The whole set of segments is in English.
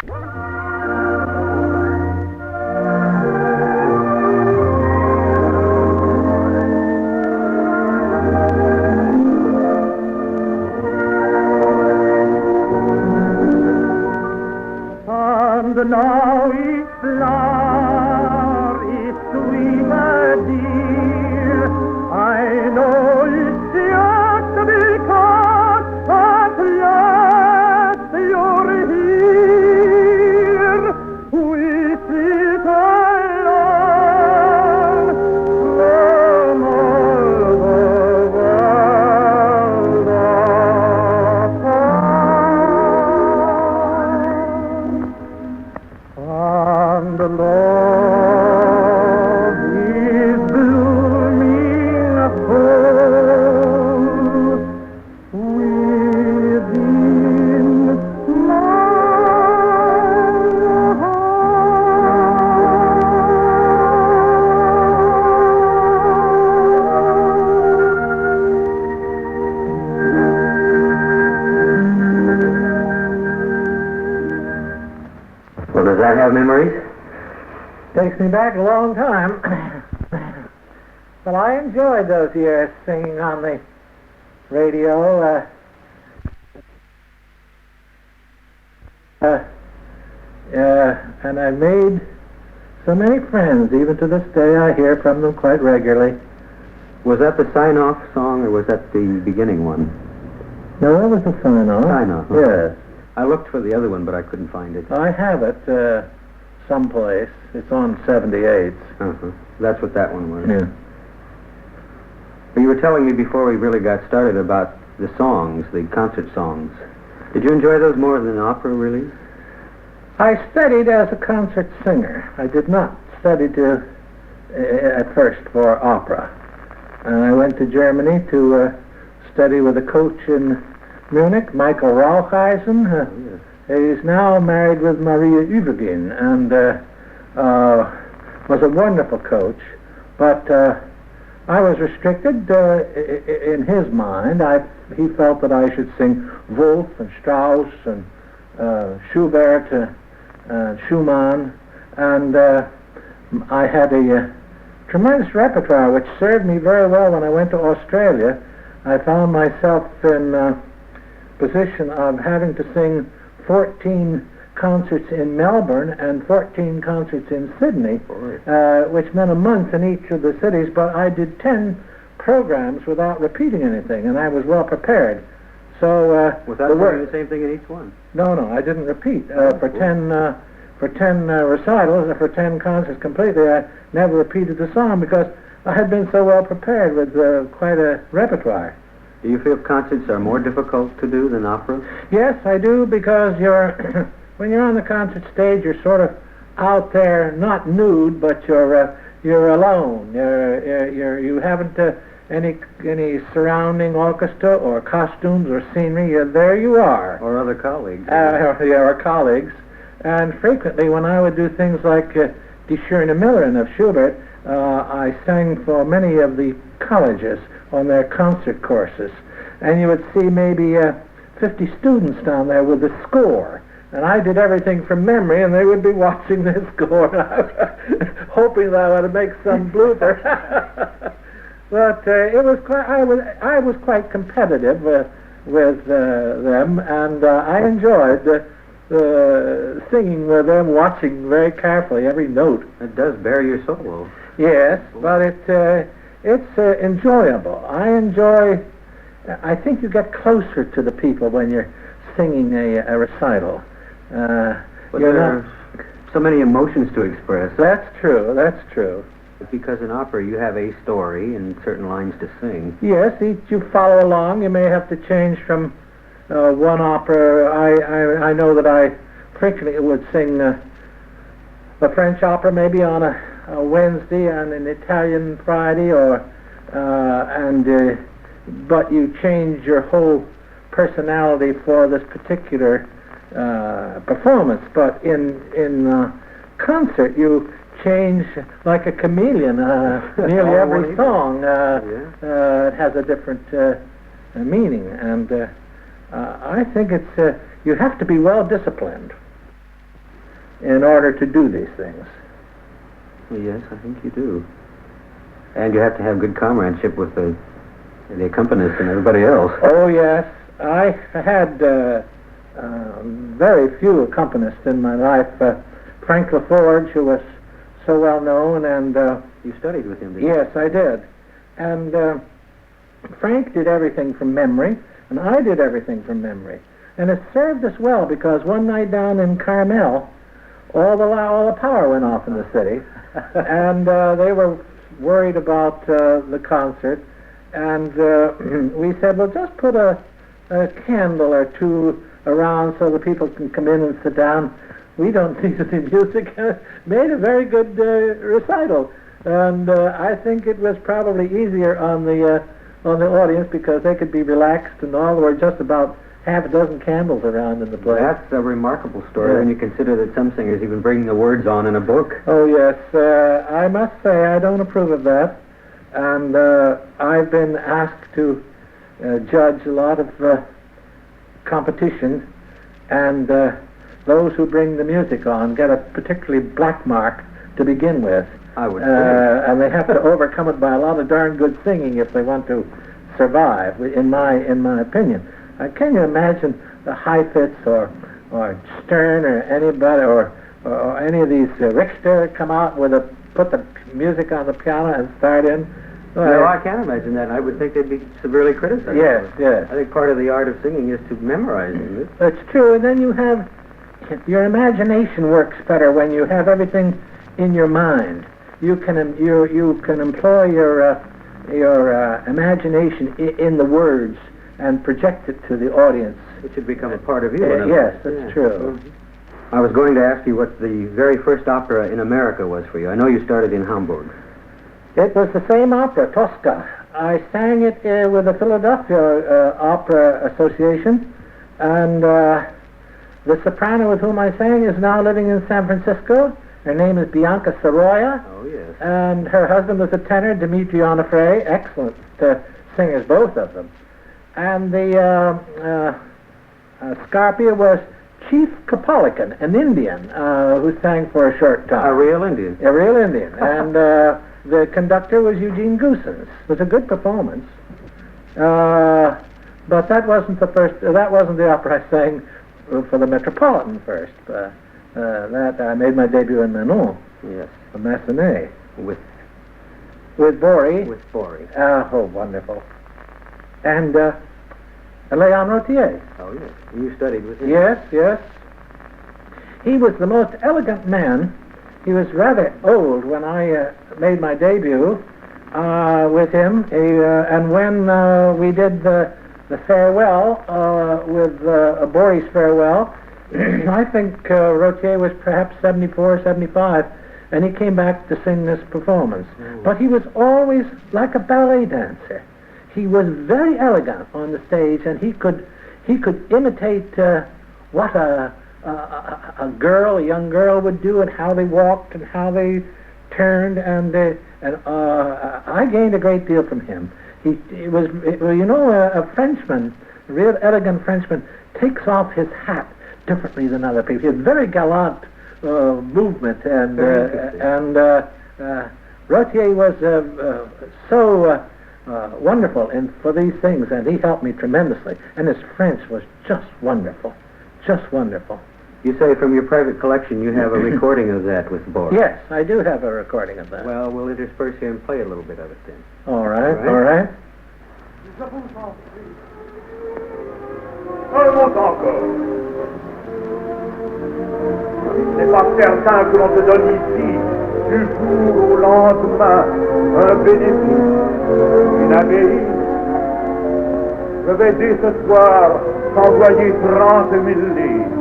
And now each flower is sweeter, dear. I know it's just because at last you're here. We sit alone from all the world apart. And the love is blooming full within my heart. Well, does that have memories? Takes me back a long time. But I enjoyed those years singing on the radio. And I made so many friends. Even to this day, I hear from them quite regularly. Was that the sign-off song, or was that the beginning one? No, that was the sign-off. Sign-off. Yes. I looked for the other one, but I couldn't find it. I have it someplace. It's on 78. Uh-huh. That's what that one was. Yeah. You were telling me before we really got started about the songs, the concert songs. Did you enjoy those more than opera, really? I studied as a concert singer. I did not study at first for opera. And I went to Germany to study with a coach in Munich, Michael Raucheisen. He's now married with Maria Übergin, and was a wonderful coach. But I was restricted in his mind. He felt that I should sing Wolf and Strauss and Schubert and Schumann, and I had a tremendous repertoire which served me very well when I went to Australia. I found myself in position of having to sing 14 concerts in Melbourne and 14 concerts in Sydney, which meant a month in each of the cities, but I did 10 programs without repeating anything, and I was well prepared. So without doing the same thing in each one? No, I didn't repeat. For 10 recitals, for 10 concerts completely, I never repeated the song because I had been so well prepared with quite a repertoire. Do you feel concerts are more difficult to do than opera? Yes, I do, because when you're on the concert stage, you're sort of out there, not nude, but you're alone. You haven't any surrounding orchestra or costumes or scenery. There you are. Or other colleagues. Or colleagues. And frequently, when I would do things like Die Schöne Millerin of Schubert, I sang for many of the colleges on their concert courses. And you would see maybe 50 students down there with the score. And I did everything from memory, and they would be watching this score, hoping that I would make some blooper. But it was I was quite competitive with them, and I enjoyed singing with them, watching very carefully every note. It does bare your soul. Yes, but it's enjoyable. I think you get closer to the people when you're singing a recital. But there are so many emotions to express. That's true. Because in opera you have a story and certain lines to sing. Yes, you follow along. You may have to change from one opera. I know that I frequently would sing a French opera maybe on a Wednesday and an Italian Friday, but you change your whole personality for this particular performance. But in concert, you change like a chameleon. Nearly every song has a different meaning, and I think you have to be well disciplined. in order to do these things. Yes, I think you do. And you have to have good comradeship with the accompanists and everybody else. Oh, yes. I had very few accompanists in my life. Frank LaForge, who was so well known, and You studied with him, didn't you? yes, I did. And Frank did everything from memory, and I did everything from memory. And it served us well, because one night down in Carmel, all the power went off in the city, and they were worried about the concert, and we said, well, just put a candle or two around so the people can come in and sit down. We don't need any music. Made a very good recital, and I think it was probably easier on the audience, because they could be relaxed, and all there were just about half a dozen candles around in the place. That's a remarkable story when you consider that some singers even bring the words on in a book. Oh, yes. I must say I don't approve of that. And I've been asked to judge a lot of competition, and those who bring the music on get a particularly black mark to begin with. I would And they have to overcome it by a lot of darn good singing if they want to survive, in my opinion. Can you imagine the Heifetz or Stern or anybody or any of these Richter come out with put the music on the piano and start in? No, I can't imagine that. I would think they'd be severely criticized. Yes, yes. I think part of the art of singing is to memorize it. That's true. And then you have your imagination works better when you have everything in your mind. You can employ your imagination in the words and project it to the audience. It should become a part of you. Yes, that's true. I was going to ask you what the very first opera in America was for you. I know you started in Hamburg. It was the same opera, Tosca. I sang it with the Philadelphia Opera Association, and the soprano with whom I sang is now living in San Francisco. Her name is Bianca Sorolla. Oh, yes. And her husband was a tenor, Dimitri Onofre. Excellent singers, both of them. And the Scarpia was Chief Kapolican, an Indian, who sang for a short time. A real Indian. A real Indian. And the conductor was Eugene Goosens. It was a good performance. But that wasn't the first. That wasn't the opera I sang for the Metropolitan first. That I made my debut in Manon. Yes. A Massenet. With Bory. With Bory. Oh, wonderful. And Léon Rotier. Oh, yes. You studied with him. Yes, yes. He was the most elegant man. He was rather old when I made my debut with him. And when we did the farewell with Bory's farewell, I think Rotier was perhaps 74, 75, and he came back to sing this performance. Oh. But he was always like a ballet dancer. He was very elegant on the stage, and he could imitate what a young girl would do, and how they walked and how they turned, and I gained a great deal from him. He was, a Frenchman, a real elegant Frenchman, takes off his hat differently than other people. He has very gallant movement, and Rotier was so wonderful for these things, and he helped me tremendously. And his French was just wonderful, just wonderful. You say from your private collection you have a recording of that with Boris. Yes, I do have a recording of that. Well, we'll intersperse here and play a little bit of it then. All right, all right. Un mot encore. C'est pas certain que l'on te donne ici, du jour au lendemain, un bénéfice, une abbaye. Je vais dès ce soir t'envoyer 30 000 livres.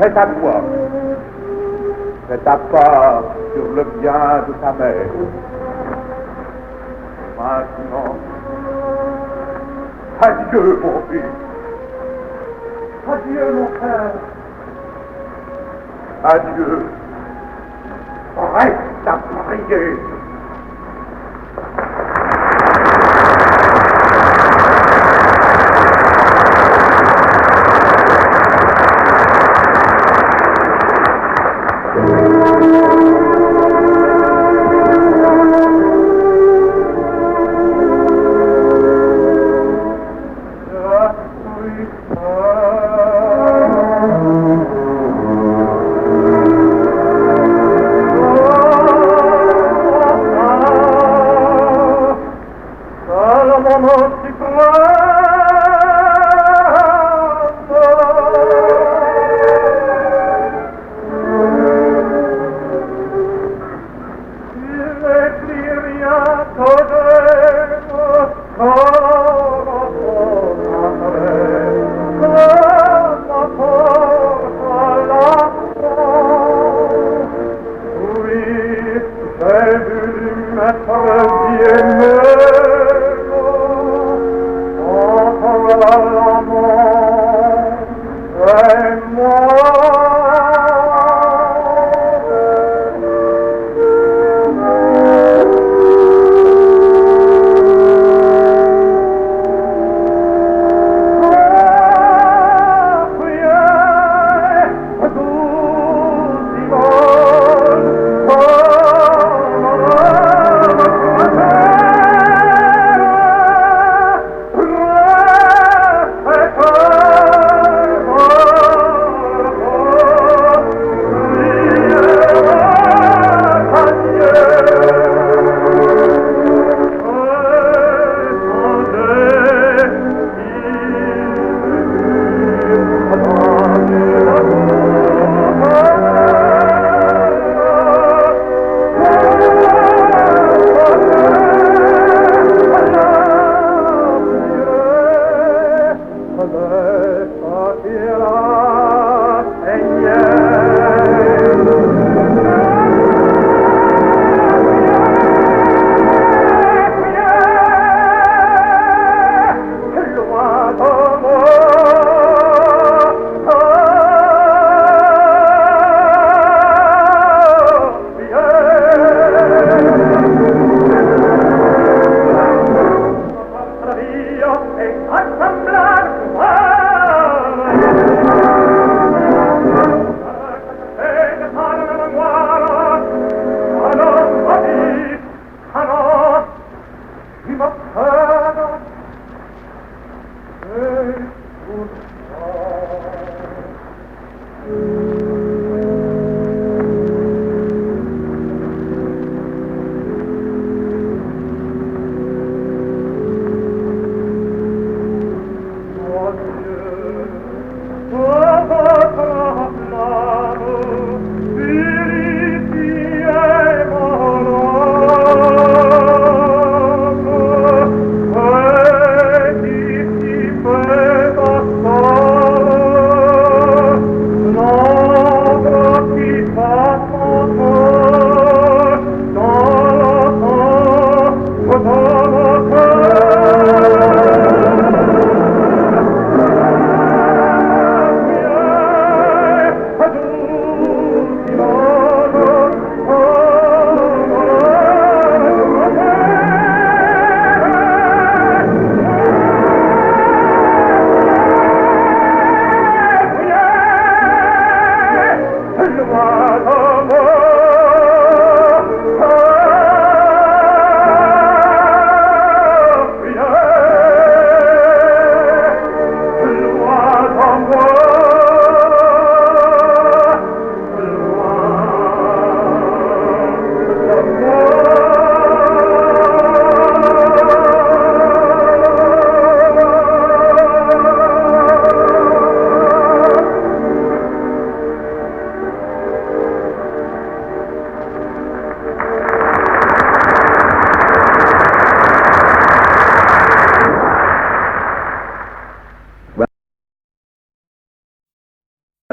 C'est à toi. C'est ta part sur le bien de ta mère. Maintenant, adieu mon fils. Adieu mon frère. Adieu. Reste à prier.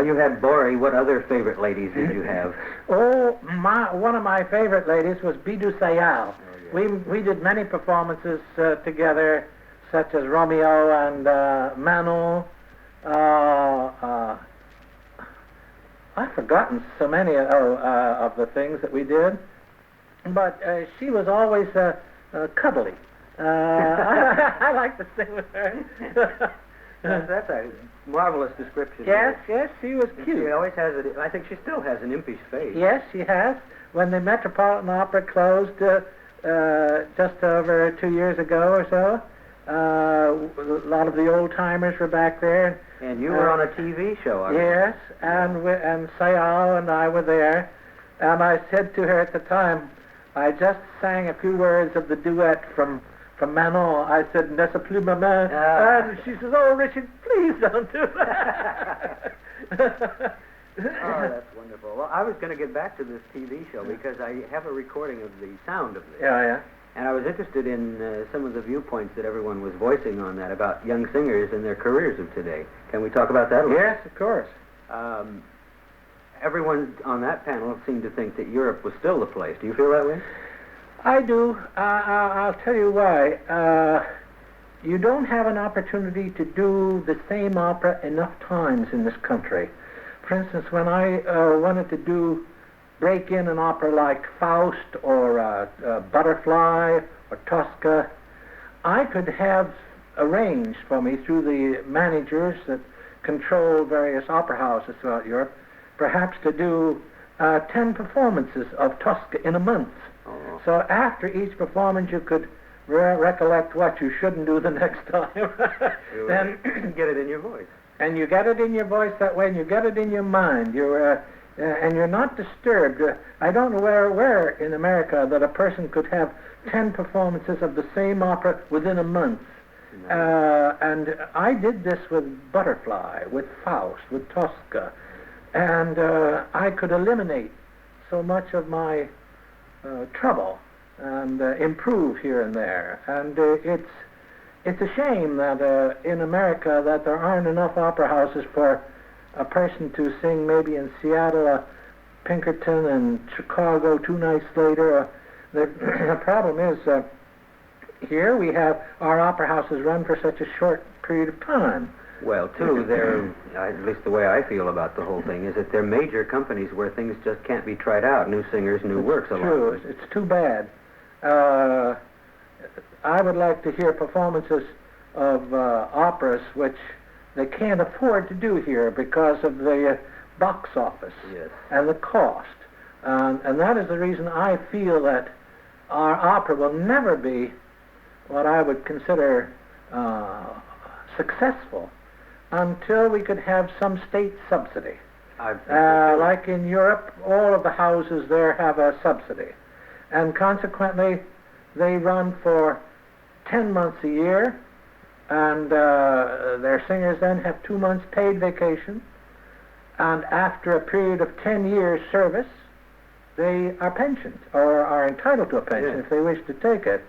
You had Bori. What other favorite ladies did you have? Oh, one of my favorite ladies was Bidou Sayal. Oh, yeah. We did many performances together, such as Romeo and Manon. I've forgotten so many of the things that we did, but she was always cuddly. I like to sing with her. That's a marvelous description. Yes, she was cute. She always has it. I think she still has an impish face. Yes, she has. When the Metropolitan Opera closed just over 2 years ago or so, a lot of the old-timers were back there. And you were on a TV show, I Yes, and Sayal and I were there. And I said to her at the time, I just sang a few words of the duet from Manon. I said, "Ne sais plus ma main." And she says, "Oh, Richard, please don't do that." Oh, that's wonderful. Well, I was going to get back to this TV show because I have a recording of the sound of this. Yeah. And I was interested in some of the viewpoints that everyone was voicing on that about young singers and their careers of today. Can we talk about that a little? Yes, of course. Everyone on that panel seemed to think that Europe was still the place. Do you feel that way? I do. I'll tell you why. you don't have an opportunity to do the same opera enough times in this country. For instance, when I wanted to break in an opera like Faust or Butterfly or Tosca, I could have arranged for me through the managers that control various opera houses throughout Europe, perhaps to do 10 performances of Tosca in a month. Oh. So after each performance you could recollect what you shouldn't do the next time. Then get it in your voice. And you get it in your voice that way, and you get it in your mind. And you're not disturbed. I don't know where in America that a person could have 10 performances of the same opera within a month. And I did this with Butterfly, with Faust, with Tosca, and I could eliminate so much of my trouble and improve here and there. And it's a shame that in America that there aren't enough opera houses for a person to sing maybe in Seattle, Pinkerton, and Chicago 2 nights later. The problem is here we have our opera houses run for such a short period of time. Well, too, they're, at least the way I feel about the whole thing, is that they're major companies where things just can't be tried out. New singers, new works. True. It's too bad. I would like to hear performances of operas which they can't afford to do here because of the box office. Yes. And the cost. And that is the reason I feel that our opera will never be what I would consider successful until we could have some state subsidy. Like in Europe, all of the houses there have a subsidy. And consequently, they run for 10 months a year, and their singers then have 2 months paid vacation, and after a period of 10 years service, they are pensioned, or are entitled to a pension if they wish to take it.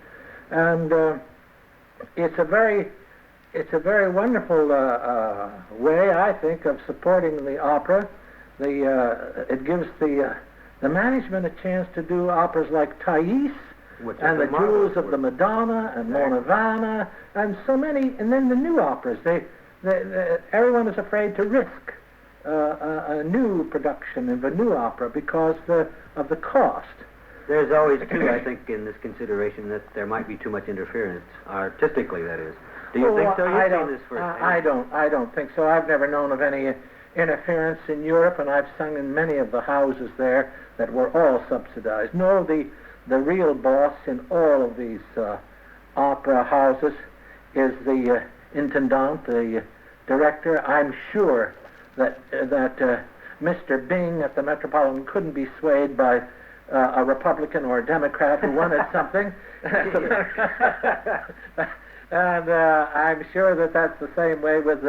And it's a very wonderful way, I think, of supporting the opera. It gives the management a chance to do operas like Thais, and the Jewels of the Madonna, and Mona Vanna, and so many, and then the new operas. Everyone is afraid to risk a new production of a new opera because of the cost. There's always, too, I think, in this consideration that there might be too much interference, artistically, that is. Do you think so? I don't think so. I've never known of any interference in Europe, and I've sung in many of the houses there that were all subsidized. No, the real boss in all of these opera houses is the intendant, the director. I'm sure that Mr. Bing at the Metropolitan couldn't be swayed by a Republican or a Democrat who wanted something. And I'm sure that that's the same way with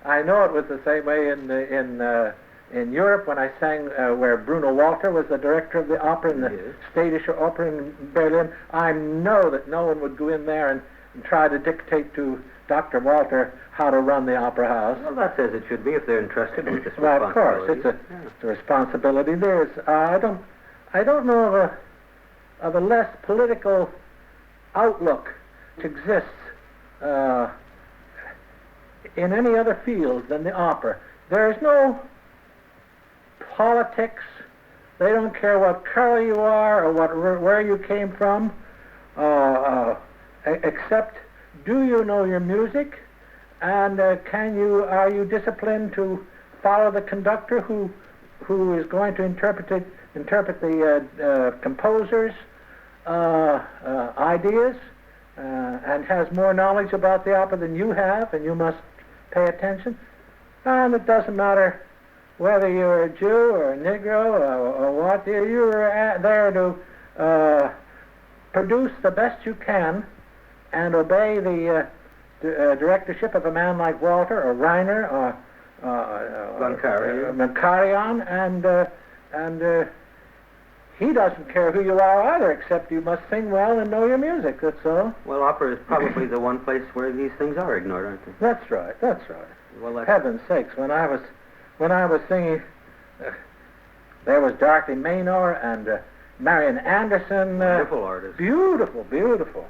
I know it was the same way in Europe when I sang where Bruno Walter was the director of the opera in the Städtische Oper in Berlin. I know that no one would go in there and try to dictate to Dr. Walter how to run the opera house. Well, that's as it should be if they're entrusted with this well, responsibility. of course, it's a responsibility. There's I don't know of a less political outlook that exists in any other field than the opera. There is no politics. They don't care what color you are or where you came from, except do you know your music, and are you disciplined to follow the conductor who is going to interpret the composer's ideas and has more knowledge about the opera than you have, and you must pay attention. And it doesn't matter whether you're a Jew or a Negro or what, you're there to produce the best you can and obey the directorship of a man like Walter or Reiner or Mancarian, and he doesn't care who you are either, except you must sing well and know your music, that's all. Well, opera is probably the one place where these things are ignored, aren't they? That's right. Well, Heaven's sakes, when I was singing, there was Dorothy Maynor and Marian Anderson. Wonderful artists. Beautiful.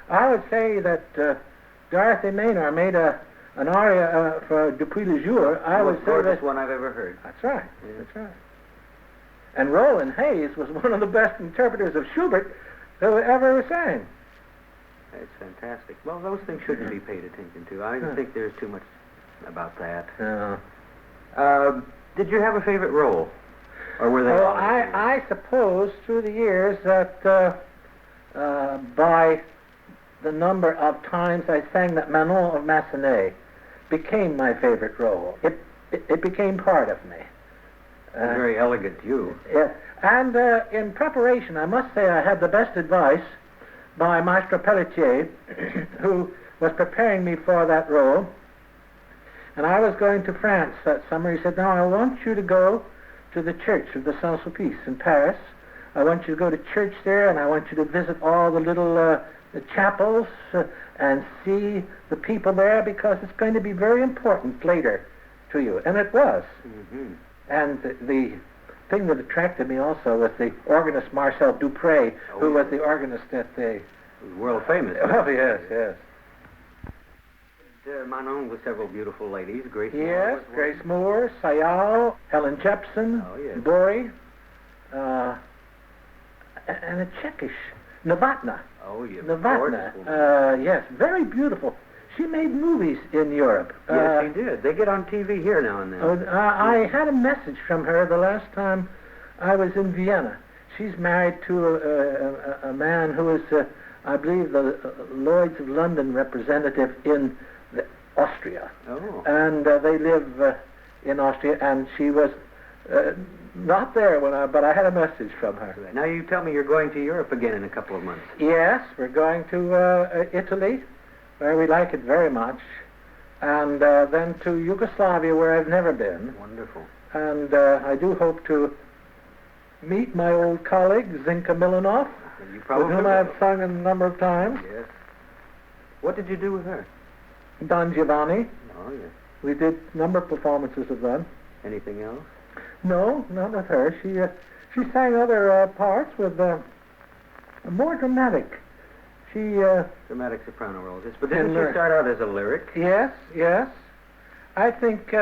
I would say that Dorothy Maynor made an aria for Depuis le Jour, I was the gorgeous one I've ever heard. That's right. Yeah. That's right. And Roland Hayes was one of the best interpreters of Schubert who ever sang. It's fantastic. Well, those things shouldn't be paid attention to. I think there's too much about that. Did you have a favorite role? Or were they all I suppose through the years that by the number of times I sang that Manon of Massenet became my favorite role. It became part of me. Very elegant, you. Yeah. And in preparation, I must say I had the best advice by Maestro Pelletier, who was preparing me for that role. And I was going to France that summer. He said, "Now I want you to go to the church of the Saint-Sulpice in Paris. I want you to go to church there, and I want you to visit all the little the chapels and see the people there, because it's going to be very important later to you." And it was. Mm-hmm. And the thing that attracted me also was the organist Marcel Dupré, who was the organist at the... World famous. Oh, yes, yes. Manon with several beautiful ladies. Grace Moore. Yes, Grace Moore, Sayal, Helen Jepson, Bory, and a Czechish, Novotná. Oh, yeah. Novotná. Yes, very beautiful. She made movies in Europe. Yes, she did. They get on TV here now and then. I had a message from her the last time I was in Vienna. She's married to a man who is, I believe, the Lloyd's of London representative in Austria. Oh. And they live in Austria, and she was not there but I had a message from her. Now you tell me you're going to Europe again in a couple of months. Yes, we're going to Italy, where we like it very much, and then to Yugoslavia, where I've never been. Wonderful. And I do hope to meet my old colleague, Zinka Milanov, with whom I've sung a number of times. Yes. What did you do with her? Don Giovanni. Oh, yes. We did a number of performances of that. Anything else? No, not with her. She sang other parts with more dramatic. Dramatic soprano roles. Yes, but didn't she start out as a lyric? Yes, yes. I think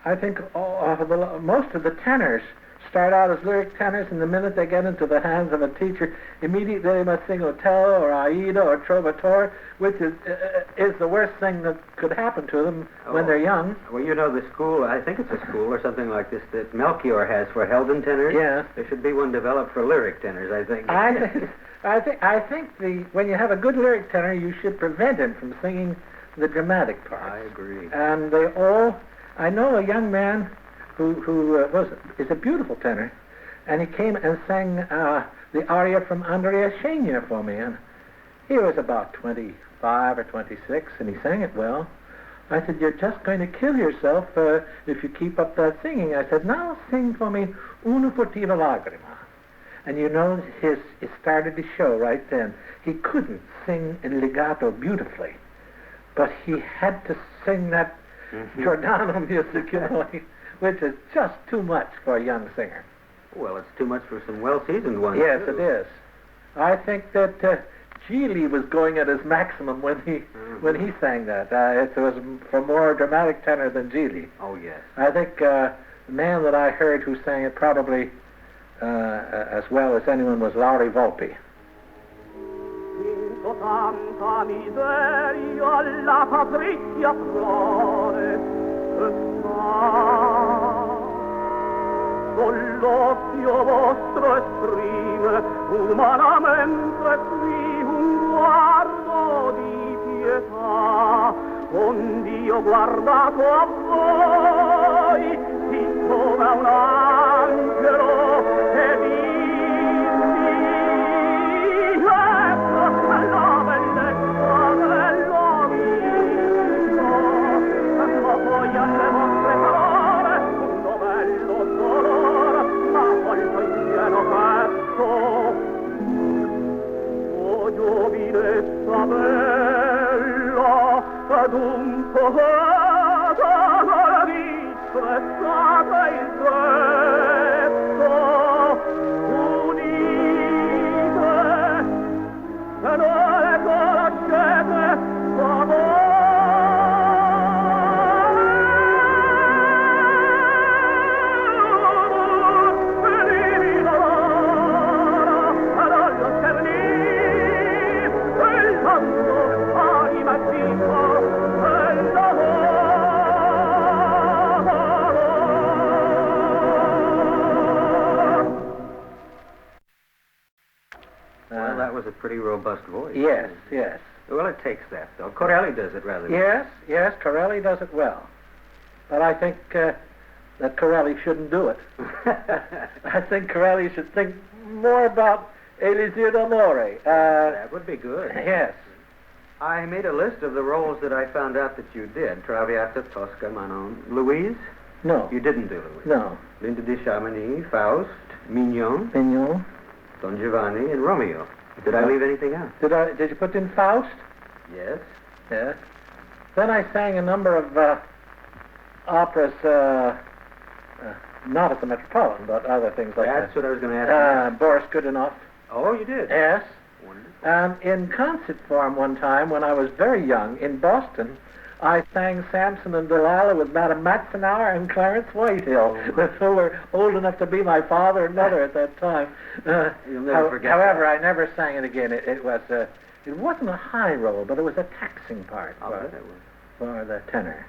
most of the tenors start out as lyric tenors, and the minute they get into the hands of a teacher, immediately they must sing Otello or Aida or Trovatore, which is the worst thing that could happen to them when they're young. Well, you know the school, I think it's a school or something like this, that Melchior has for Helden tenors. Yes. There should be one developed for lyric tenors, I think. I think when you have a good lyric tenor, you should prevent him from singing the dramatic parts. I agree. And I know a young man who is a beautiful tenor, and he came and sang the aria from Andrea Chenier for me, and he was about 25 or 26, and he sang it well. I said, "You're just going to kill yourself if you keep up that singing." I said, "Now sing for me Una furtiva lagrima." And you know, it started to show right then. He couldn't sing in legato beautifully, but he had to sing that Giordano music, you know, which is just too much for a young singer. Well, it's too much for some well-seasoned ones. Yes, too. it is. I think that Gigli was going at his maximum when he sang that. It was for more dramatic tenor than Gigli. Oh, yes. I think the man that I heard who sang it probably as well as anyone was Lauri Volpi. Tanta miseria alla patrizia flore con l'occhio vostro esprime umanamente qui un guardo di pietà, ond'io guardato a voi sì come un angelo e dissi la bellezza dell'omino, ma poi alle vostre parole un novello dolore m'ha colto in pieno petto. O giovinezza bella ed un poeta non disprezzate il detto, unite se non le conoscete pretty robust voice. Yes, yes. Well, it takes that, though. Corelli does it rather well. Yes, Corelli does it well. But I think that Corelli shouldn't do it. I think Corelli should think more about Elisir d'Amore. That would be good. Yes. I made a list of the roles that I found out that you did. Traviata, Tosca, Manon. Louise? No. You didn't do Louise. No. Linda de Chamonix, Faust, Mignon, Mignon. Don Giovanni, and Romeo. Did I leave anything out? Did you put in Faust? Yes. Yes. Then I sang a number of operas, not at the Metropolitan, but other things like That's that. what I was going to ask you. Boris Godunov. Oh, you did? Yes. Wonderful. And in concert form one time, when I was very young, in Boston, I sang Samson and Delilah with Madame Matzenauer and Clarence Whitehill, who were old enough to be my father and mother at that time. You'll never forget however, that. I never sang it again. It wasn't a high role, but it was a taxing part for the tenor.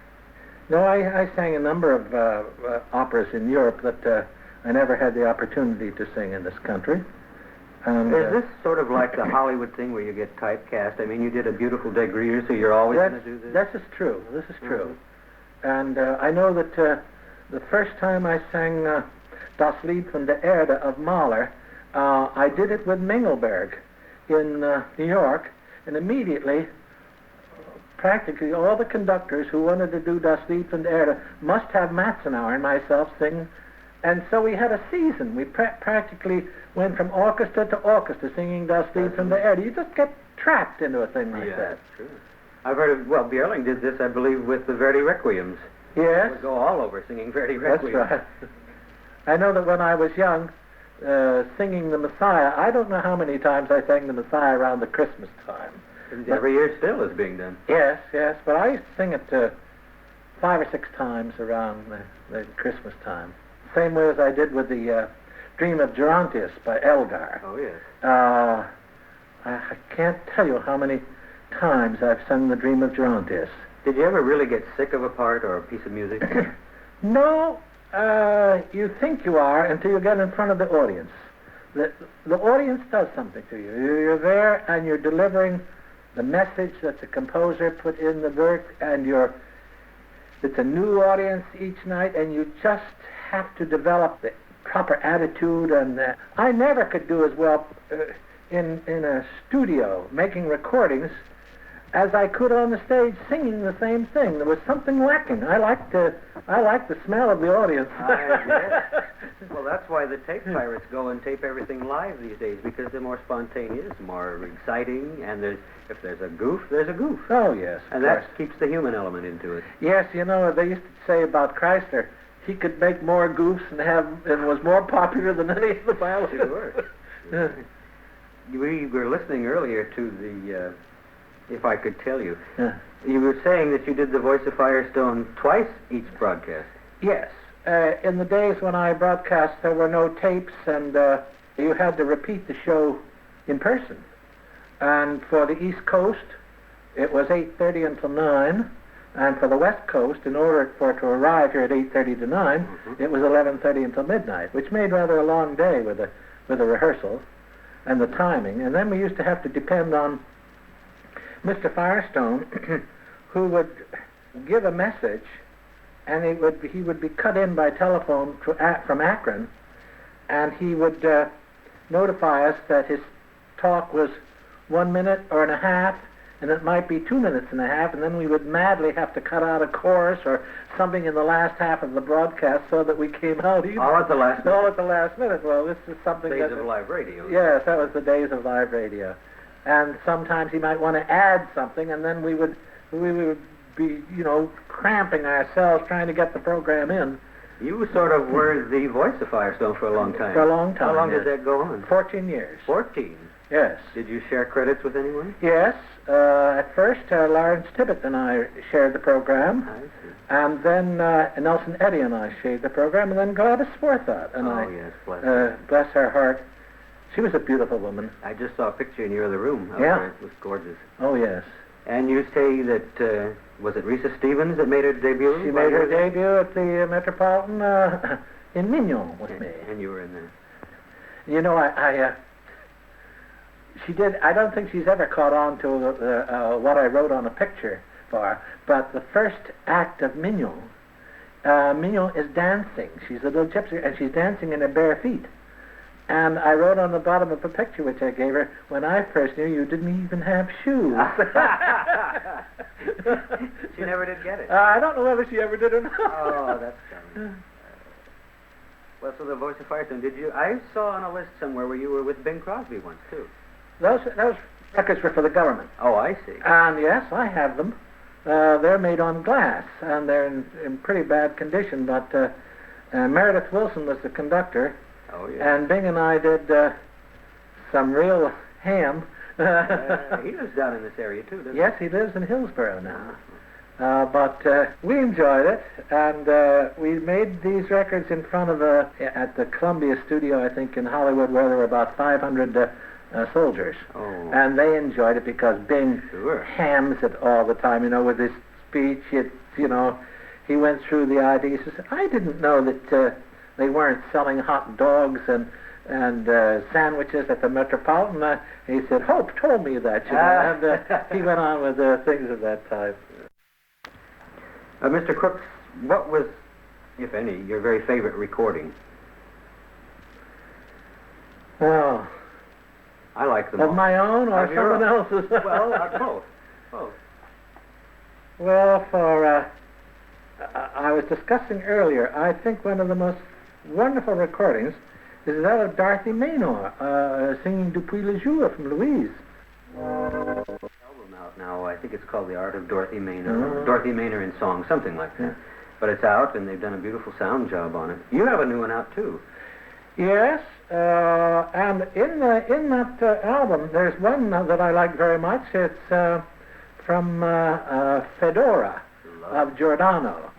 No, I sang a number of operas in Europe that I never had the opportunity to sing in this country. And, Is this sort of like the Hollywood thing where you get typecast? I mean, you did A Beautiful Day Greer, so you're always going to do this? This is true. This is true. And I know that the first time I sang Das Lied von der Erde of Mahler, I did it with Mengelberg in New York, and immediately practically all the conductors who wanted to do Das Lied von der Erde must have Matzenauer and myself sing. And so we had a season. We practically went from orchestra to orchestra singing Das Lied von der Erde. You just get trapped into a thing like that. That's true. I've heard of, Björling did this, I believe, with the Verdi Requiems. Yes. He would go all over singing Verdi That's Requiems. right. I know that when I was young, singing the Messiah, I don't know how many times I sang the Messiah around the Christmas time. And every year still is being done. Yes, but I used to sing it 5 or 6 times around the Christmas time. Same way as I did with the Dream of Gerontius by Elgar. Oh, yes. I can't tell you how many times I've sung the Dream of Gerontius. Did you ever really get sick of a part or a piece of music? No, you think you are until you get in front of the audience. The audience does something to you. You're there and you're delivering the message that the composer put in the work, and it's a new audience each night, and you just have to develop the proper attitude. And I never could do as well in a studio making recordings as I could on the stage singing the same thing. There was something lacking. I like the smell of the audience. Yes. Well, that's why the tape pirates go and tape everything live these days, because they're more spontaneous, more exciting, and if there's a goof, there's a goof. Oh, yes. And that keeps the human element into it. Yes, you know, they used to say about Chrysler, he could make more goofs and was more popular than any of the violinists. Sure. We were listening earlier to the If I Could Tell You. Yeah. You were saying that you did the Voice of Firestone twice each broadcast. Yes. In the days when I broadcast, there were no tapes, and you had to repeat the show in person. And for the East Coast, it was 8:30 until 9. And for the West Coast, in order for it to arrive here at 8:30 to 9, it was 11:30 until midnight, which made rather a long day with the rehearsal and the timing. And then we used to have to depend on Mr. Firestone, who would give a message, and he would be cut in by telephone from Akron, and he would notify us that his talk was 1 minute or and a half, and it might be 2 minutes and a half, and then we would madly have to cut out a chorus or something in the last half of the broadcast so that we came out even. All at the last minute. All at the last minute. Well, this is something Days of live radio. Yes, that was the days of live radio. And sometimes he might want to add something, and then we would be, cramping ourselves trying to get the program in. You sort of were the Voice of Firestone for a long time. For a long time. How long yes. did that go on? 14 years. 14? Yes. Did you share credits with anyone? Yes. At first, Lawrence Tibbett and I shared the program. I see. And then Nelson Eddy and I shared the program, and then Gladys Forethought and I. Yes, bless her. Bless her heart. She was a beautiful woman. I just saw a picture in your other room. Yeah. It was gorgeous. Oh, yes. And you say that, was it Risa Stevens that made her debut? She made her debut at the Metropolitan in Mignon with me. And you were in there. You know, She did. I don't think she's ever caught on to what I wrote on a picture for her. But the first act of Mignon, Mignon is dancing. She's a little gypsy, and she's dancing in her bare feet. And I wrote on the bottom of a picture which I gave her, when I first knew you didn't even have shoes. She never did get it. I don't know whether she ever did or not. Oh, that's funny. Well, so the Voice of Firestone, did you... I saw on a list somewhere where you were with Bing Crosby once, too. Those records were for the government. Oh, I see. And yes, I have them. They're made on glass, and they're in pretty bad condition, but Meredith Wilson was the conductor. Oh, yeah. And Bing and I did some real ham. He lives down in this area, too, doesn't he? Yes, he lives in Hillsborough now. But we enjoyed it, and we made these records in front of at the Columbia studio, I think, in Hollywood, where there were about 500 soldiers. Oh. And they enjoyed it because Bing Sure. hams it all the time, with his speech. He went through the ideas. He said, I didn't know that they weren't selling hot dogs and sandwiches at the Metropolitan. He said, Hope told me that, and he went on with things of that type. Mr. Crooks, what was, if any, your very favorite recording? Oh. I like them Of all. my own or Of your someone own. else's? Well, both. Well, I was discussing earlier, I think one of the most wonderful recordings is that of Dorothy Maynor singing Depuis le Jour from Louise. Album out now, I think it's called The Art of Dorothy Maynor. Dorothy Maynor in Song, something like that. But it's out, and they've done a beautiful sound job on it. You have a new one out, too. Yes, and in that album, there's one that I like very much. It's from Fedora of Giordano.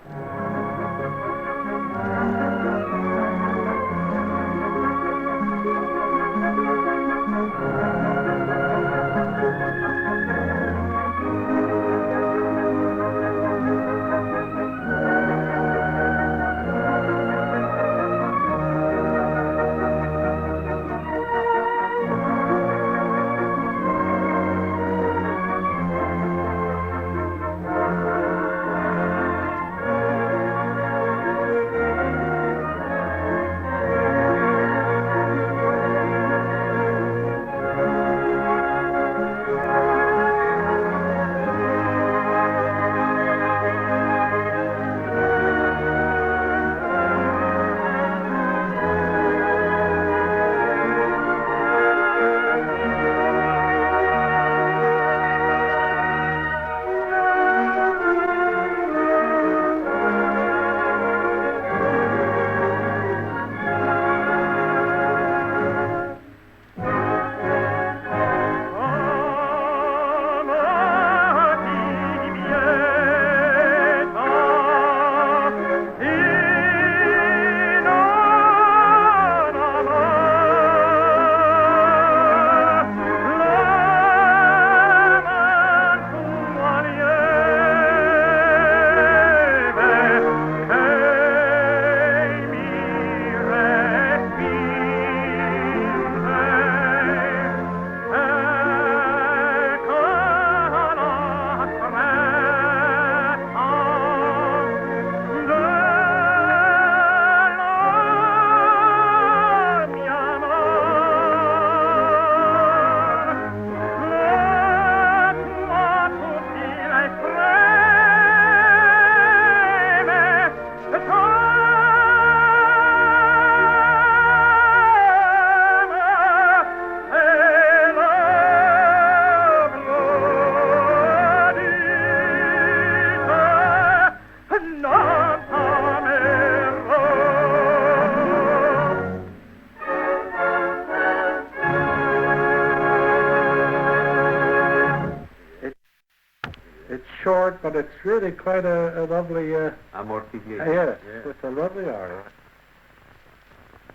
Short, but it's really quite a lovely... Amortigué. Yes, it's a lovely opera.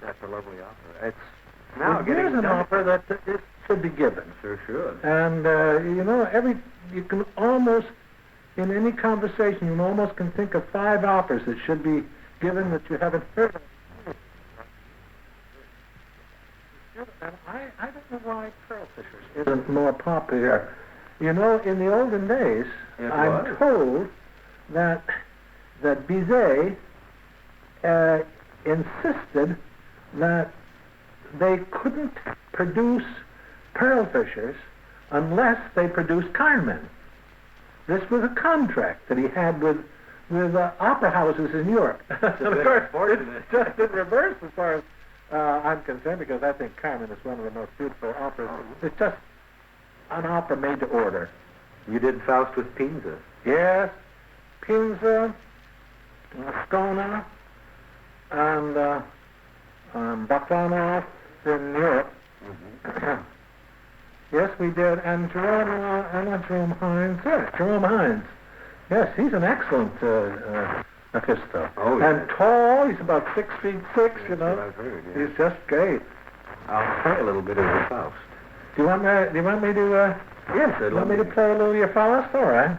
That's a lovely opera. It's Now here's an opera that it should be given. Sure should. And, you can almost, in any conversation, you almost can think of 5 operas that should be given that you haven't heard of. And I don't know why Pearl Fishers isn't more popular. You know, in the olden days, I'm told that Bizet insisted that they couldn't produce Pearl Fishers unless they produced Carmen. This was a contract that he had with opera houses in Europe. And of course, it's just in reverse as far as I'm concerned, because I think Carmen is one of the most beautiful operas. It's just an opera made to order. You did Faust with Pinza. Yes, Pinza, Moscona, and Bachanov in Europe. Mm-hmm. Yes, we did, and Jerome Hines. Yes, Jerome Hines. Yes, he's an excellent Mephisto. Oh, yes. And tall. He's about 6'6", you know. I've heard, yes. He's just great. I'll play a little bit of the Faust. Do you want me to? Yes, I'd you want love me to play a little of your Faust? All right.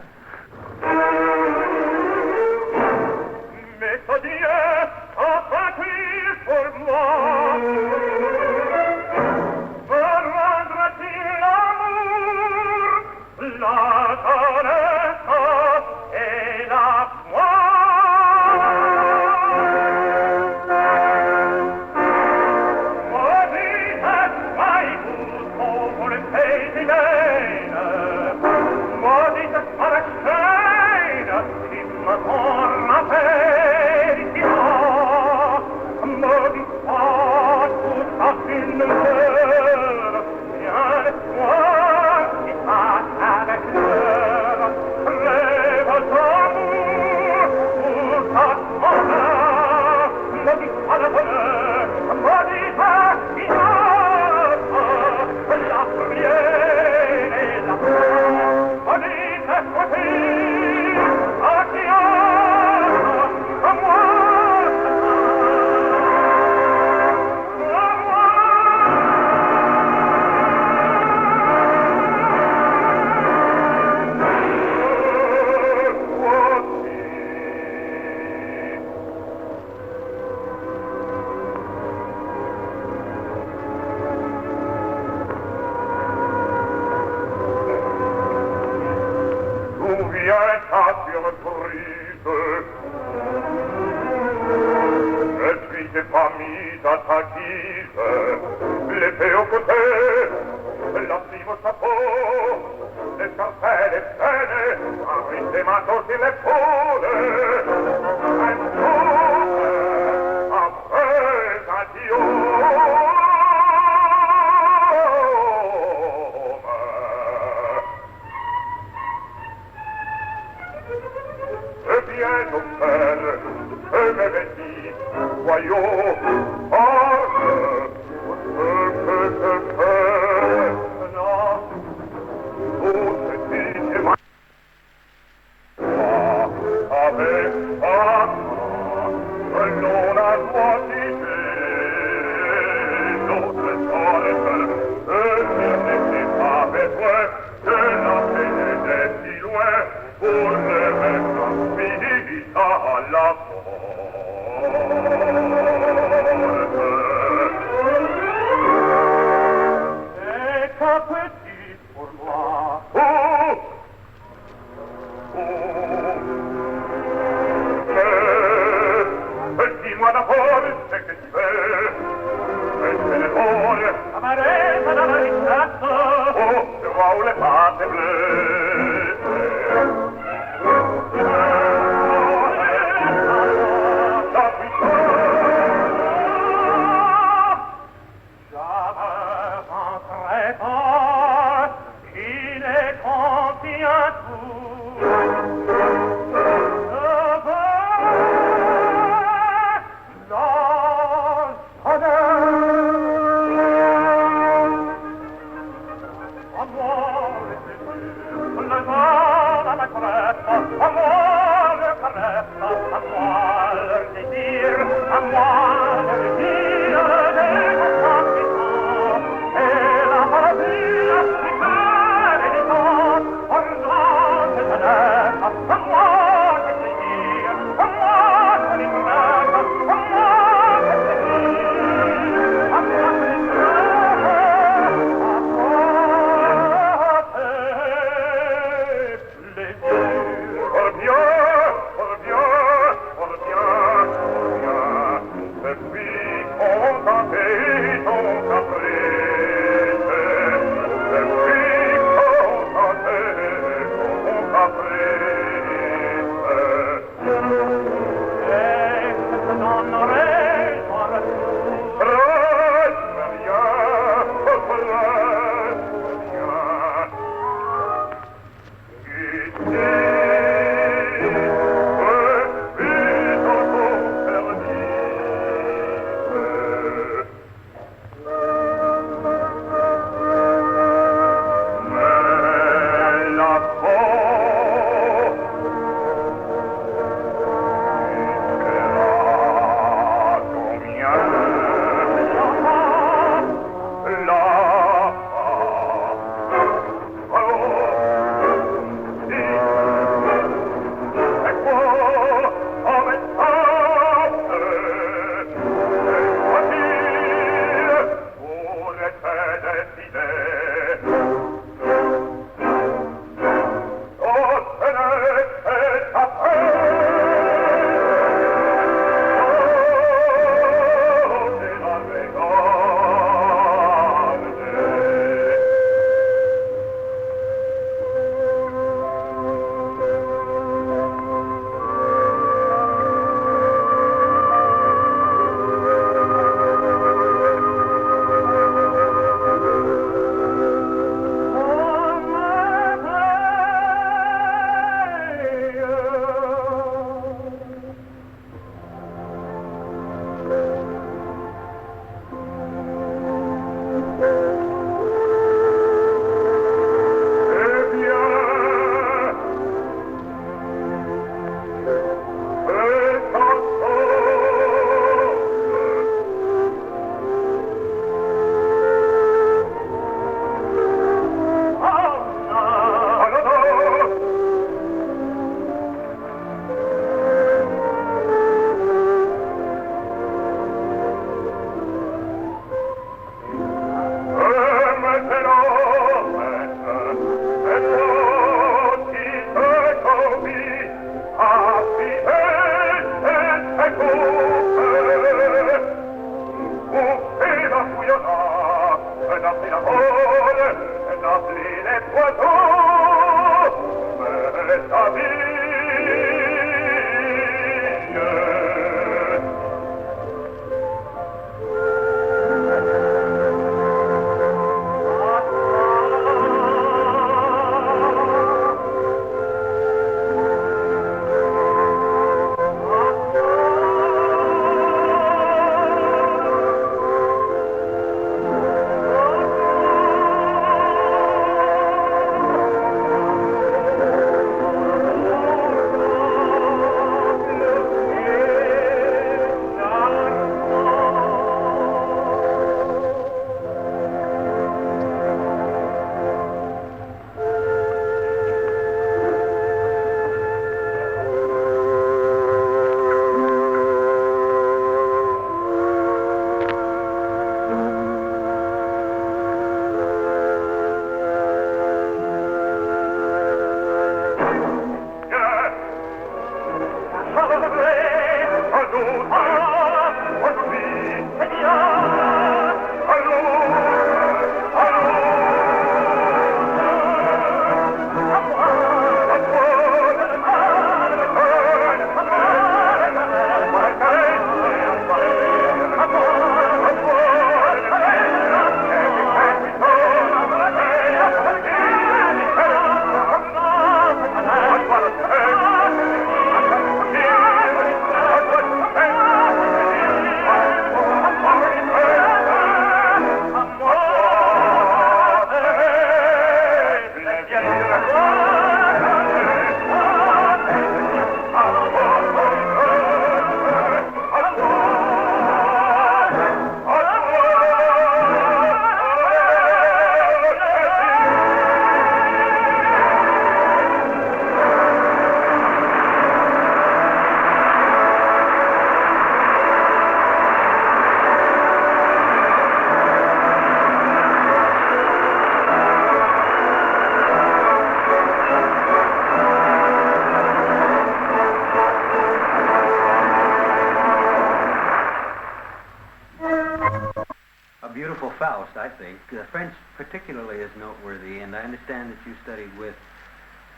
beautiful Faust, I think. The French particularly is noteworthy, and I understand that you studied with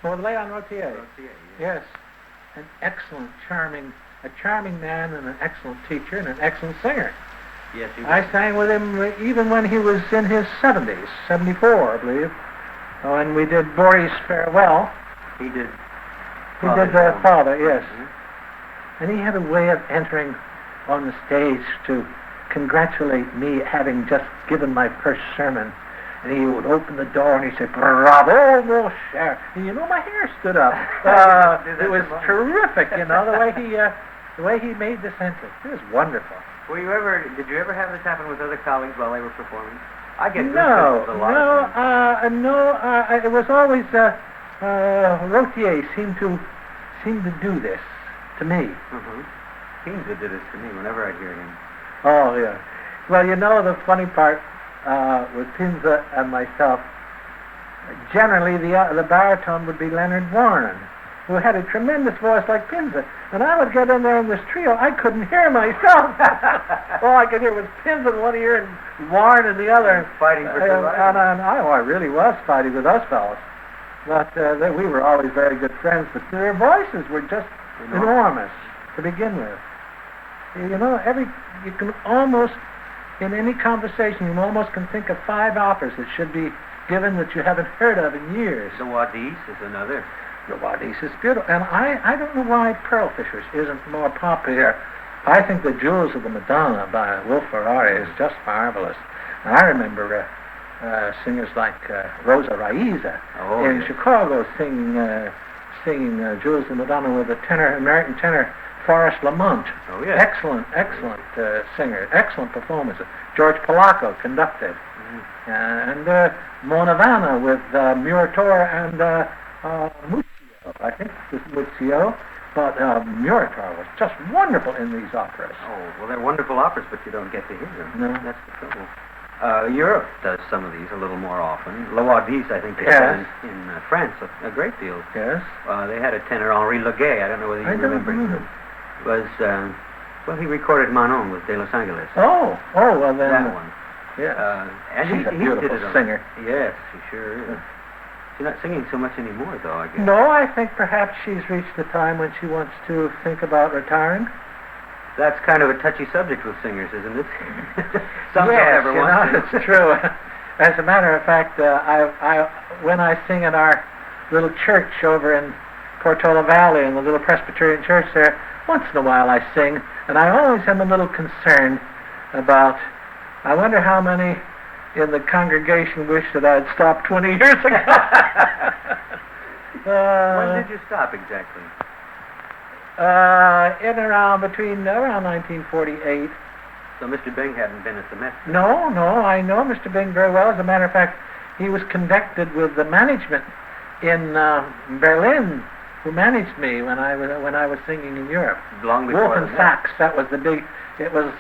For Leon Rotier. Yes. An excellent, a charming man and an excellent teacher and an excellent singer. Yes, you I sang with him even when he was in his 70s, 74, I believe. When we did Boris Farewell. He did. He did the Father, yes. Mm-hmm. And he had a way of entering on the stage to congratulate me having just given my first sermon. And he would open the door and he'd say, "Bravo, mon cher." And my hair stood up. It was terrific, the way he made this entrance. It was wonderful. Did you ever have this happen with other colleagues while they were performing? I get No, a lot of times. it was always, Rotier seemed to do this to me. Mm-hmm. Pinza did it to me whenever I'd hear him. Oh, yeah. Well, the funny part with Pinza and myself, generally the baritone would be Leonard Warren, who had a tremendous voice like Pinza. And I would get in there in this trio, I couldn't hear myself. All I could hear was Pinza in one ear and Warren in the other. Fighting for survival. And I really was fighting with us fellas. But we were always very good friends, but their voices were just enormous to begin with. You can almost, in any conversation, you almost can think of 5 operas that should be given that you haven't heard of in years. The Wadis is another. The Wadis is beautiful. And I don't know why Pearl Fishers isn't more popular. I think the Jewels of the Madonna by Wolf Ferrari is just marvelous. And I remember singers like Rosa Raiza in Chicago singing Jewels of the Madonna with the American tenor Forrest Lamont. Oh, yes. Excellent singer, excellent performance. George Polacco conducted. Mm-hmm. And Mona Vanna with Murator and Muzio. I think it was Muzio, but Murator was just wonderful in these operas. Oh, well, they're wonderful operas, but you don't get to hear them. No. That's the trouble. Europe does some of these a little more often. Le Wadis, I think, they did in France a great deal. Yes. They had a tenor, Henri Leguet. I don't know whether you remember him. He recorded Manon with De Los Angeles. Oh, well then. That one. Yeah. And She's a he beautiful did it singer. Yes, she sure is. She's not singing so much anymore, though, I guess. No, I think perhaps she's reached the time when she wants to think about retiring. That's kind of a touchy subject with singers, isn't it? Some yes, don't ever want to. It's true. As a matter of fact, when I sing in our little church over in Portola Valley, in the little Presbyterian church there, once in a while I sing, and I always am a little concerned about, I wonder how many in the congregation wish that I'd stopped 20 years ago. When did you stop exactly? Between around 1948. So Mr. Bing hadn't been at the Met? No, I know Mr. Bing very well. As a matter of fact, he was connected with the management in Berlin, who managed me when I was singing in Europe. Long before Wolf and Sachs, that was the big. It was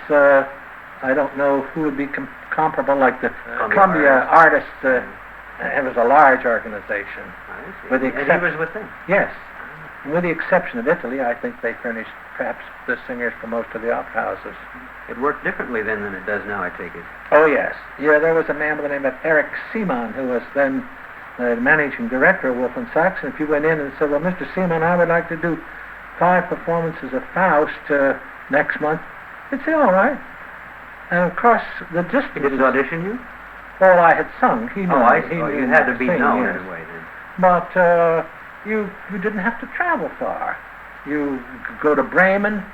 I don't know who would be comparable, like the Columbia Artists. It was a large organization. I see. With the And he was with them? Yes. With the exception of Italy, I think they furnished perhaps the singers for most of the opera houses. It worked differently then than it does now, I take it. Oh, yes. Yeah, there was a man by the name of Eric Seaman, who was then the managing director of Wolf and Sachs. And if you went in and said, "Well, Mr. Seaman, I would like to do 5 performances of Faust next month," he'd say, "All right." And of course, the distance... He didn't audition you? Well, I had sung. He knew. You had to be known yes. in a way then. But you didn't have to travel far. You could go to Bremen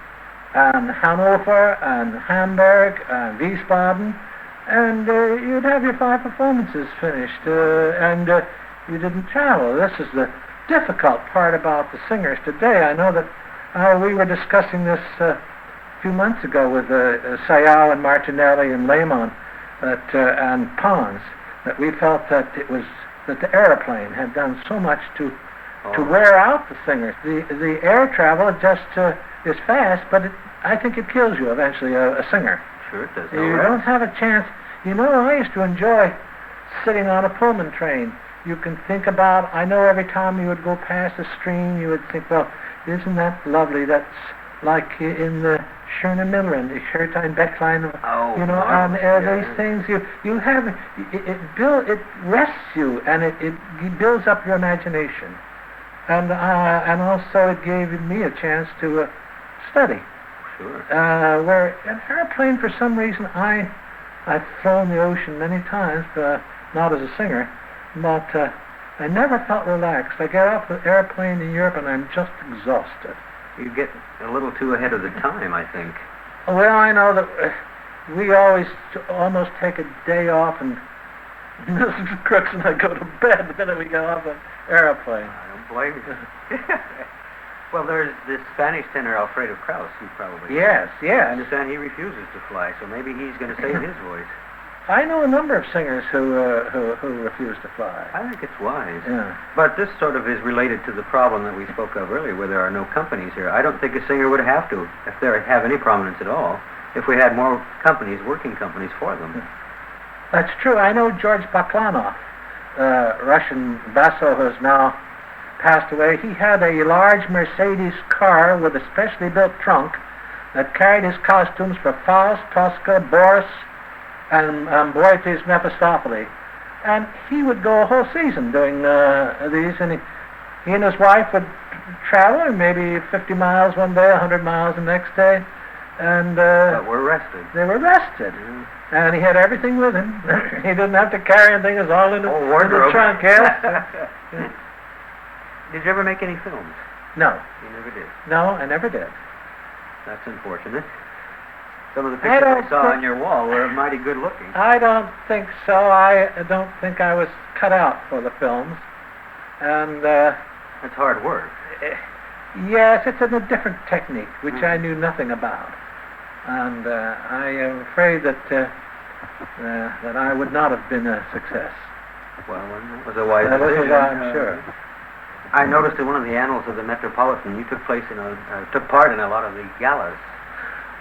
and Hanover and Hamburg and Wiesbaden, and you'd have your 5 performances finished, and you didn't travel. This is the difficult part about the singers today. I know that we were discussing this a few months ago with Sayal and Martinelli and Lehmann and Pons, that we felt that that the airplane had done so much to wear out the singers. The air travel just is fast, but I think it kills you eventually, a singer. Sure it does. You don't have a chance. I used to enjoy sitting on a Pullman train. You can think about, I know every time you would go past a stream, you would think, well, isn't that lovely? That's like in the Schöne Miller and Schöne Becklein, Oh, you know, marvelous, and yeah. these things you have it rests you, and it builds up your imagination, and also it gave me a chance to study. Sure. Where an airplane, for some reason, I've flown the ocean many times, not as a singer, but I never felt relaxed. I get off the airplane in Europe and I'm just exhausted. You get a little too ahead of the time, I think. Well, I know that we always almost take a day off, and Mrs. Crooks and I go to bed the minute we get off the airplane. I don't blame you. Well, there's this Spanish tenor Alfredo Kraus, who probably... Yes. I understand he refuses to fly, so maybe he's going to save his voice. I know a number of singers who refuse to fly. I think it's wise. Yeah. But this sort of is related to the problem that we spoke of earlier, where there are no companies here. I don't think a singer would have to, if they have any prominence at all, if we had more companies, working companies for them. That's true. I know George Baklanov, Russian basso who's now passed away. He had a large Mercedes car with a specially built trunk that carried his costumes for Faust, Tosca, Boris, and Boetes Mephistopheles. And he would go a whole season doing these, and he and his wife would travel maybe 50 miles one day, 100 miles the next day, and But we're rested. they were rested. Yeah. And he had everything with him. He didn't have to carry anything. It was all in the trunk. Yes. Did you ever make any films? No, You never did. no, I never did. That's unfortunate. Some of the pictures I saw on your wall were mighty good looking. I don't think so. I don't think I was cut out for the films. And That's hard work. yes, it's a different technique, which I knew nothing about. And I am afraid that I would not have been a success. Well, that was a wise That was a decision. wise, I'm sure. I noticed in one of the annals of the Metropolitan, you took part in a lot of the galas.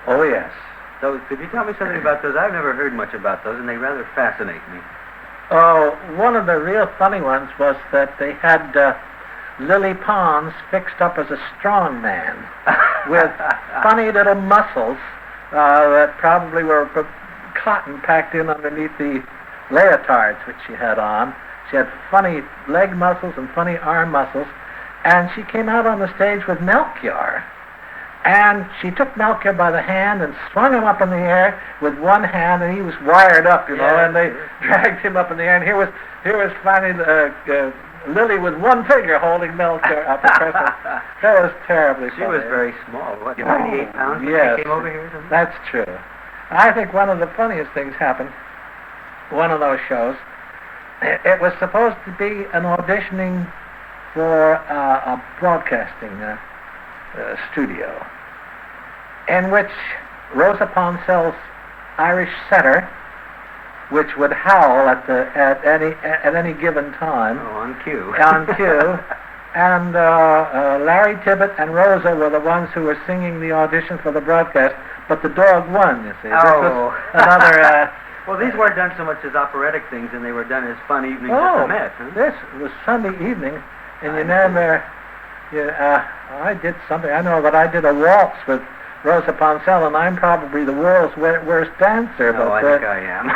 Oh, yes. So, could you tell me something about those? I've never heard much about those, and they rather fascinate me. Oh, one of the real funny ones was that they had Lily Pons fixed up as a strong man with funny little muscles that probably were cotton packed in underneath the leotards which she had on. She had funny leg muscles and funny arm muscles, and she came out on the stage with Melchior. And she took Melchior by the hand and swung him up in the air with one hand, and he was wired up, you know, and they dragged him up in the air. And here was finally Lily with one finger holding Melchior up. That was terribly funny. She was very small. What, 98 pounds when Yes, she came over here or something? that's true. I think one of the funniest things happened, one of those shows. It was supposed to be an auditioning for a broadcasting studio, in which Rosa Poncell's Irish setter, which would howl at any given time. Oh, on cue. On cue, and Larry Tibbett and Rosa were the ones who were singing the audition for the broadcast, but the dog won, you see. This was another... well, these weren't done so much as operatic things, and they were done as fun evenings at the Met. Huh? This was Sunday evening, and you never... I did something. I know that I did a waltz with Rosa Poncell, and I'm probably the world's worst dancer. Oh, I think I am.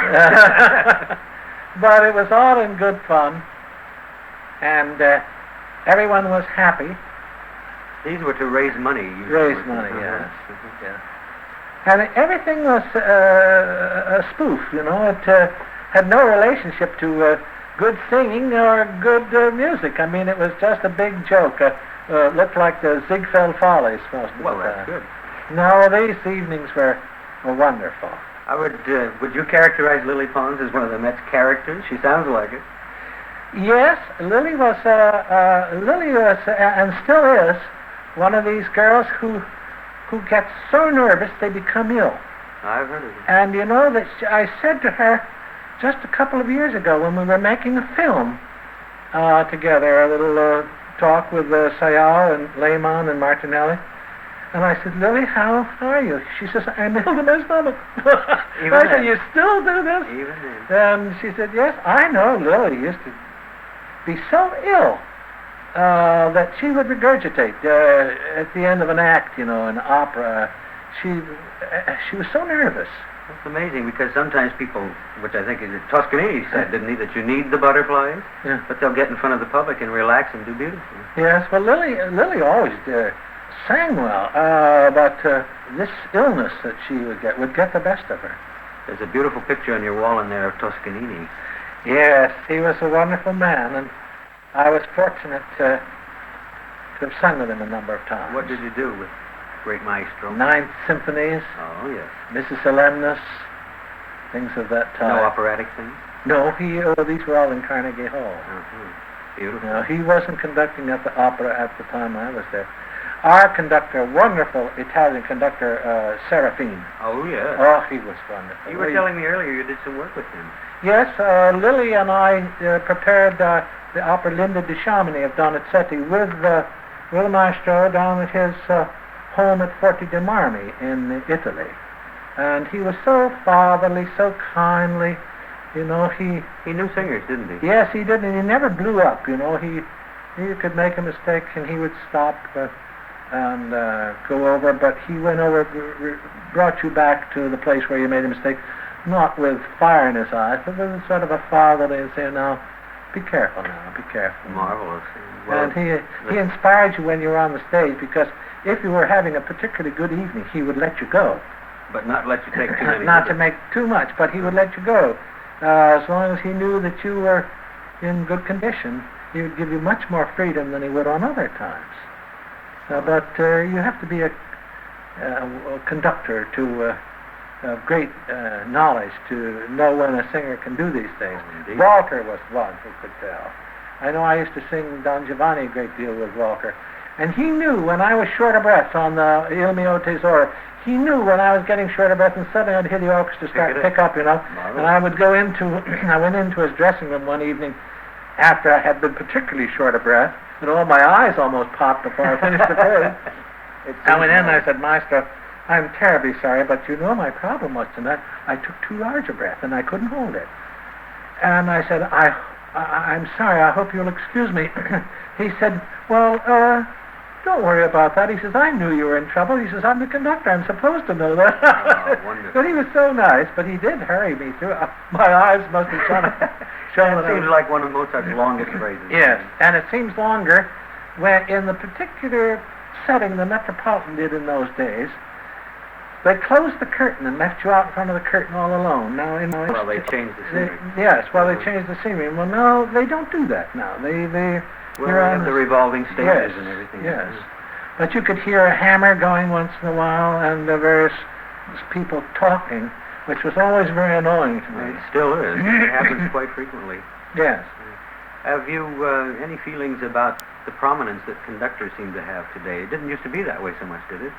But it was all in good fun, and everyone was happy. These were to raise money. Usually. Raise money, yes. Yeah. And everything was a spoof, you know. It had no relationship to good singing or good music. I mean, it was just a big joke. Looked like the Ziegfeld Follies most of Well, the that's time. good. No, these evenings were wonderful. I would you characterize Lily Pons as one of the Met's characters? She sounds like it. Yes, Lily was and still is one of these girls who gets so nervous they become ill. I've heard of it. And you know that I said to her just a couple of years ago when we were making a film together, a little talk with Sayal and Lehman and Martinelli. And I said, Lily, how are you? She says, I'm ill to my stomach. Even I then. said, you still do this? Even then. And she said, yes, I know Lily used to be so ill that she would regurgitate at the end of an act, you know, an opera. she was so nervous. That's amazing, because sometimes people, which I think is Toscanini said, didn't he, that you need the butterflies, Yeah. but they'll get in front of the public and relax and do beautifully. Yes, well, Lily always sang well, but this illness that she would get the best of her. There's a beautiful picture on your wall in there of Toscanini. Yes, he was a wonderful man, and I was fortunate to have sung with him a number of times. What did you do with great maestro? 9 symphonies, Oh, yes. Mrs. Solemnis, things of that type. No operatic thing? No, these were all in Carnegie Hall. Uh-huh. Beautiful. No, he wasn't conducting at the opera at the time I was there. Our conductor, wonderful Italian conductor, Serafine. Oh, yes. Oh, he was wonderful. You were telling me earlier you did some work with him. Yes, Lily and I prepared the opera Linda di Sciamini of Donizetti with the maestro down at his home at Forti de Marmi in Italy. And he was so fatherly, so kindly. You know, he knew singers, didn't he? Yes, he did, and he never blew up. You know, he could make a mistake and he would stop and go over, but he went over, brought you back to the place where you made a mistake, not with fire in his eyes, but with sort of a fatherly and saying, "Now, be careful now, be careful." Marvelous. Well, and he inspired you when you were on the stage, because if you were having a particularly good evening, he would let you go. But not let you take too many. Not to make too much, but he would let you go. As long as he knew that you were in good condition, he would give you much more freedom than he would on other times. But you have to be a conductor to of great knowledge to know when a singer can do these things. Indeed. Walter was one who could tell. I know I used to sing Don Giovanni a great deal with Walter, and he knew when I was short of breath on the Il mio tesoro. He knew when I was getting short of breath, and suddenly I'd hear the orchestra start to pick up, you know. Marvelous. And I would go I went into his dressing room one evening after I had been particularly short of breath, and all my eyes almost popped before I finished the play. I went in and I said, "Maestro, I'm terribly sorry, but you know my problem was tonight. I took too large a breath and I couldn't hold it." And I said, I'm sorry, I hope you'll excuse me. He said, "Well, don't worry about that." He says, "I knew you were in trouble." He says, "I'm the conductor. I'm supposed to know that." Oh, wonderful. But he was so nice, but he did hurry me through. My eyes must have shown It seems like one of Mozart's longest phrases. Yes, and it seems longer when in the particular setting the Metropolitan did in those days. They closed the curtain and left you out in front of the curtain all alone. Now, Well, they changed the scenery. They changed the scenery. Well, no, they don't do that now. Well, they have the revolving stages and everything. Yes, but you could hear a hammer going once in a while and various people talking, which was always very annoying to me. It still is. It happens quite frequently. Yes. Have you any feelings about the prominence that conductors seem to have today? It didn't used to be that way so much, did it?